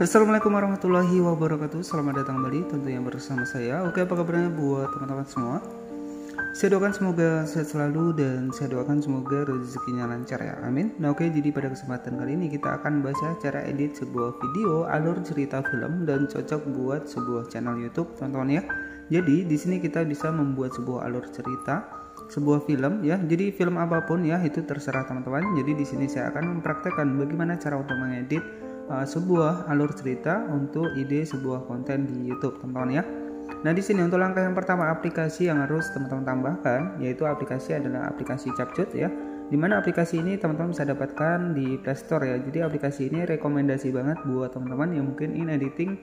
Assalamualaikum warahmatullahi wabarakatuh. Selamat datang kembali tentunya bersama saya. Oke, apa kabarnya buat teman-teman semua? Saya doakan semoga sehat selalu dan saya doakan semoga rezekinya lancar ya, amin. Nah oke, jadi pada kesempatan kali ini kita akan bahas cara edit sebuah video alur cerita film dan cocok buat sebuah channel YouTube teman-teman ya. Jadi di sini kita bisa membuat sebuah alur cerita, sebuah film ya. Jadi film apapun ya itu terserah teman-teman. Jadi di sini saya akan mempraktekkan bagaimana cara untuk mengedit sebuah alur cerita untuk ide sebuah konten di YouTube teman-teman ya. Nah di sini untuk langkah yang pertama aplikasi yang harus teman-teman tambahkan yaitu aplikasi adalah aplikasi Capcut ya. Dimana aplikasi ini teman-teman bisa dapatkan di Play Store ya. Jadi aplikasi ini rekomendasi banget buat teman-teman yang mungkin ingin editing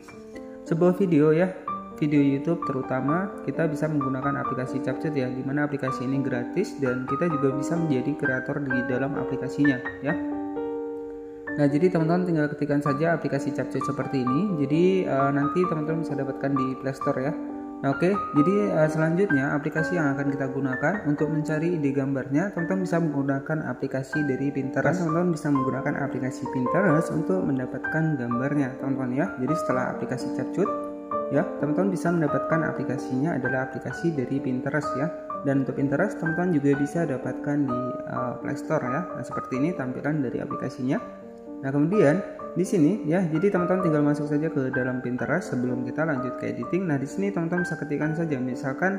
sebuah video ya, video YouTube terutama. Kita bisa menggunakan aplikasi Capcut ya. Dimana aplikasi ini gratis dan kita juga bisa menjadi kreator di dalam aplikasinya ya. Nah jadi teman-teman tinggal ketikkan saja aplikasi Capcut seperti ini. Jadi nanti teman-teman bisa dapatkan di Play Store ya. Nah oke, jadi selanjutnya aplikasi yang akan kita gunakan untuk mencari ide gambarnya, teman-teman bisa menggunakan aplikasi dari Pinterest. Teman-teman bisa menggunakan aplikasi Pinterest untuk mendapatkan gambarnya teman-teman ya. Jadi setelah aplikasi Capcut ya, teman-teman bisa mendapatkan aplikasinya adalah aplikasi dari Pinterest ya. Dan untuk Pinterest teman-teman juga bisa dapatkan di Play Store ya. Nah seperti ini tampilan dari aplikasinya. Nah kemudian di sini ya, jadi teman-teman tinggal masuk saja ke dalam Pinterest sebelum kita lanjut ke editing. Nah di sini teman-teman bisa ketikkan saja, misalkan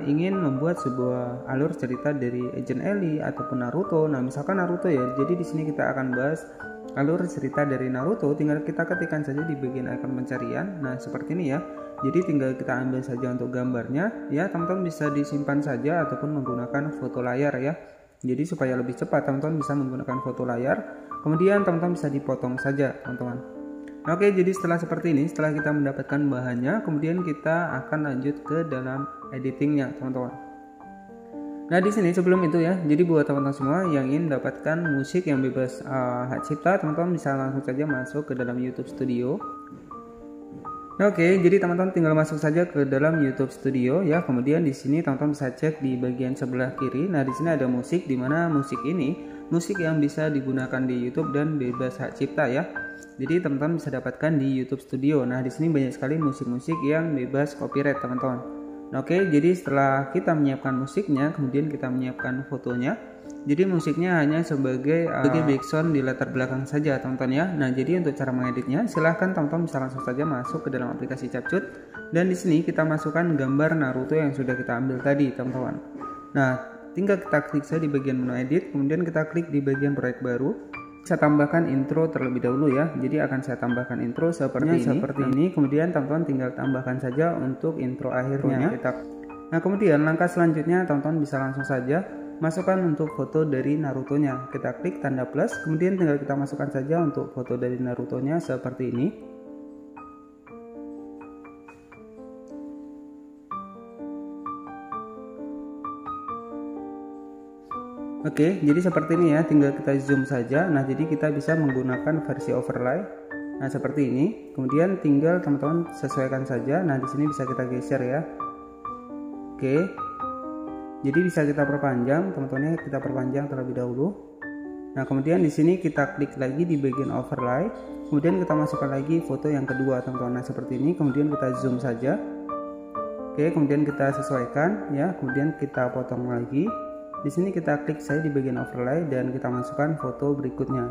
ingin membuat sebuah alur cerita dari Agent Ellie ataupun Naruto. Nah misalkan Naruto ya, jadi di sini kita akan bahas alur cerita dari Naruto. Tinggal kita ketikkan saja di bagian icon pencarian. Nah seperti ini ya. Jadi tinggal kita ambil saja untuk gambarnya ya, teman-teman bisa disimpan saja ataupun menggunakan foto layar ya. Jadi supaya lebih cepat teman-teman bisa menggunakan foto layar. Kemudian teman-teman bisa dipotong saja teman-teman. Oke, jadi setelah seperti ini, setelah kita mendapatkan bahannya, kemudian kita akan lanjut ke dalam editingnya teman-teman. Nah di sini sebelum itu ya, jadi buat teman-teman semua yang ingin mendapatkan musik yang bebas hak cipta, teman-teman bisa langsung saja masuk ke dalam YouTube Studio. Nah, oke, jadi teman-teman tinggal masuk saja ke dalam YouTube Studio ya. Kemudian di sini teman-teman bisa cek di bagian sebelah kiri. Nah, di sini ada musik, di mana musik ini musik yang bisa digunakan di YouTube dan bebas hak cipta ya. Jadi teman-teman bisa dapatkan di YouTube Studio. Nah, di sini banyak sekali musik-musik yang bebas copyright teman-teman. Nah, oke, jadi setelah kita menyiapkan musiknya, kemudian kita menyiapkan fotonya. Jadi musiknya hanya sebagai background di latar belakang saja teman-teman ya. Nah jadi untuk cara mengeditnya silahkan teman-teman bisa langsung saja masuk ke dalam aplikasi Capcut. Dan di sini kita masukkan gambar Naruto yang sudah kita ambil tadi teman-teman. Nah tinggal kita klik saja di bagian menu edit, kemudian kita klik di bagian proyek baru. Saya tambahkan intro terlebih dahulu ya. Jadi akan saya tambahkan intro seperti ini. Kemudian teman-teman tinggal tambahkan saja untuk intro akhirnya. Nah kemudian langkah selanjutnya teman-teman bisa langsung saja masukkan untuk foto dari Naruto-nya. Kita klik tanda plus, kemudian tinggal kita masukkan saja untuk foto dari Naruto-nya seperti ini. Oke, jadi seperti ini ya, tinggal kita zoom saja. Nah, jadi kita bisa menggunakan versi overlay. Nah, seperti ini. Kemudian tinggal teman-teman sesuaikan saja. Nah, di sini bisa kita geser ya. Oke. Jadi bisa kita perpanjang, teman-teman, kita perpanjang terlebih dahulu. Nah, kemudian di sini kita klik lagi di bagian overlay. Kemudian kita masukkan lagi foto yang kedua, teman-teman. Nah, seperti ini. Kemudian kita zoom saja. Oke, kemudian kita sesuaikan ya. Kemudian kita potong lagi. Di sini kita klik saja di bagian overlay dan kita masukkan foto berikutnya.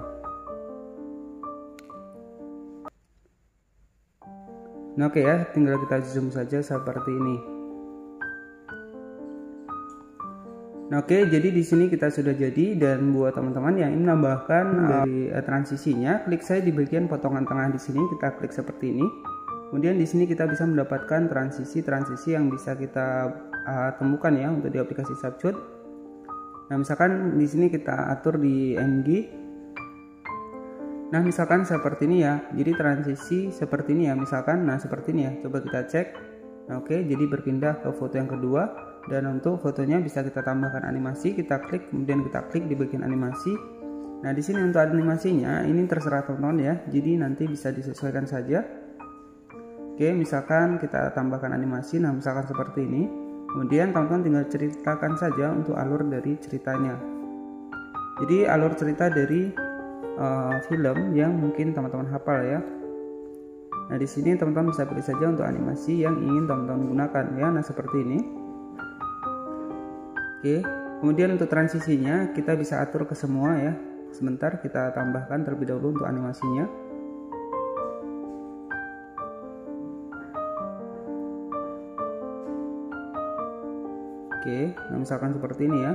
Nah, oke ya, tinggal kita zoom saja seperti ini. Nah, oke, jadi di sini kita sudah jadi, dan buat teman-teman yang ingin menambahkan dari transisinya, klik saja di bagian potongan tengah di sini, kita klik seperti ini. Kemudian di sini kita bisa mendapatkan transisi yang bisa kita temukan ya untuk di aplikasi Capcut. Nah, misalkan di sini kita atur di MG. Nah, misalkan seperti ini ya. Jadi transisi seperti ini ya, misalkan. Nah, seperti ini ya. Coba kita cek. Nah, oke, jadi berpindah ke foto yang kedua. Dan untuk fotonya bisa kita tambahkan animasi, kita klik, kemudian kita klik di bagian animasi. Nah di sini untuk animasinya ini terserah teman-teman ya, jadi nanti bisa disesuaikan saja. Oke, misalkan kita tambahkan animasi, nah misalkan seperti ini. Kemudian teman-teman tinggal ceritakan saja untuk alur dari ceritanya. Jadi alur cerita dari film yang mungkin teman-teman hafal ya. Nah, di sini teman-teman bisa pilih saja untuk animasi yang ingin teman-teman gunakan ya. Nah, seperti ini. Oke, kemudian untuk transisinya kita bisa atur ke semua ya. Sebentar kita tambahkan terlebih dahulu untuk animasinya. Oke, nah misalkan seperti ini ya.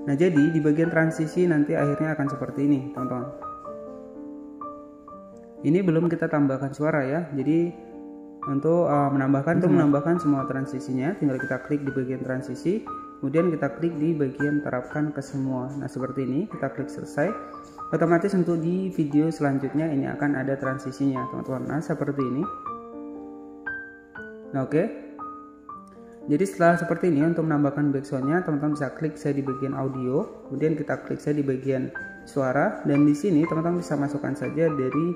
Nah, jadi di bagian transisi nanti akhirnya akan seperti ini, teman-teman. Ini belum kita tambahkan suara ya. Jadi untuk menambahkan semua transisinya, tinggal kita klik di bagian transisi, kemudian kita klik di bagian terapkan ke semua. Nah, seperti ini, kita klik selesai. Otomatis untuk di video selanjutnya ini akan ada transisinya, teman-teman. Nah, seperti ini. Nah, oke. Jadi setelah seperti ini, untuk menambahkan backsoundnya, teman-teman bisa klik saya di bagian audio, kemudian kita klik saya di bagian suara, dan di sini teman-teman bisa masukkan saja dari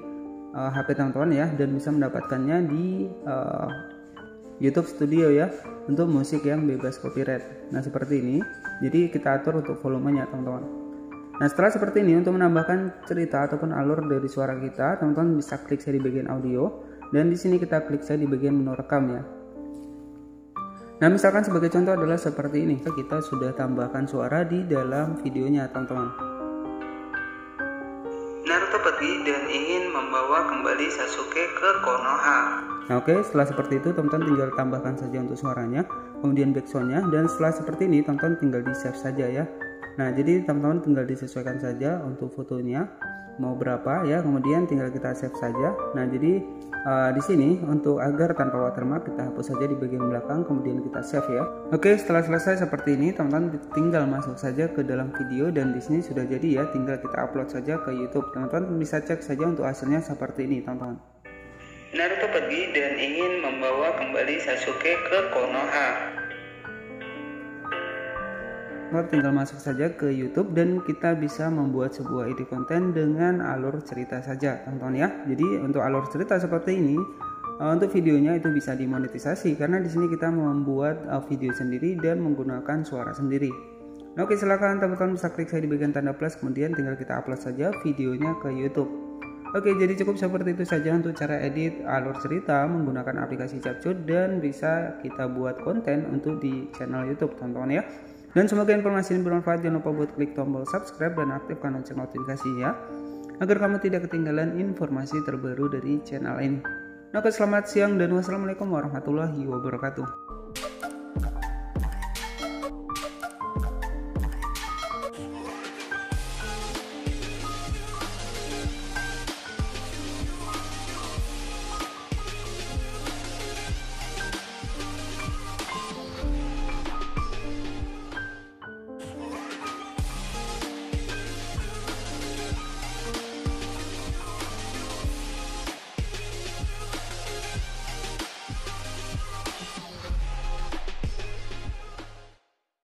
HP teman-teman ya, dan bisa mendapatkannya di YouTube Studio ya, untuk musik yang bebas copyright. Nah, seperti ini. Jadi kita atur untuk volumenya, teman-teman. Nah, setelah seperti ini, untuk menambahkan cerita ataupun alur dari suara kita, teman-teman bisa klik saya di bagian audio, dan di sini kita klik saya di bagian menu rekam ya. Nah, misalkan sebagai contoh adalah seperti ini. Kita sudah tambahkan suara di dalam videonya, teman-teman. Naruto pergi dan ingin membawa kembali Sasuke ke Konoha. Nah, oke, setelah seperti itu teman-teman tinggal tambahkan saja untuk suaranya, kemudian backsoundnya, dan setelah seperti ini teman-teman tinggal di save saja ya. Nah, jadi teman-teman tinggal disesuaikan saja untuk fotonya mau berapa ya, kemudian tinggal kita save saja. Nah, jadi di sini untuk agar tanpa watermark kita hapus saja di bagian belakang, kemudian kita save ya. Oke, setelah selesai seperti ini, teman-teman tinggal masuk saja ke dalam video, dan di sini sudah jadi ya, tinggal kita upload saja ke YouTube. Teman-teman bisa cek saja untuk hasilnya seperti ini, teman-teman. Naruto pergi dan ingin membawa kembali Sasuke ke Konoha. Tinggal masuk saja ke YouTube dan kita bisa membuat sebuah ide konten dengan alur cerita saja, teman-teman ya. Jadi untuk alur cerita seperti ini, untuk videonya itu bisa dimonetisasi karena di sini kita membuat video sendiri dan menggunakan suara sendiri. Nah, oke, silakan teman-teman bisa klik saya di bagian tanda plus, kemudian tinggal kita upload saja videonya ke YouTube. Oke, jadi cukup seperti itu saja untuk cara edit alur cerita menggunakan aplikasi Capcut, dan bisa kita buat konten untuk di channel YouTube, teman-teman ya. Dan semoga informasi ini bermanfaat. Jangan lupa buat klik tombol subscribe dan aktifkan lonceng notifikasinya agar kamu tidak ketinggalan informasi terbaru dari channel ini. Nah, selamat siang dan wassalamualaikum warahmatullahi wabarakatuh.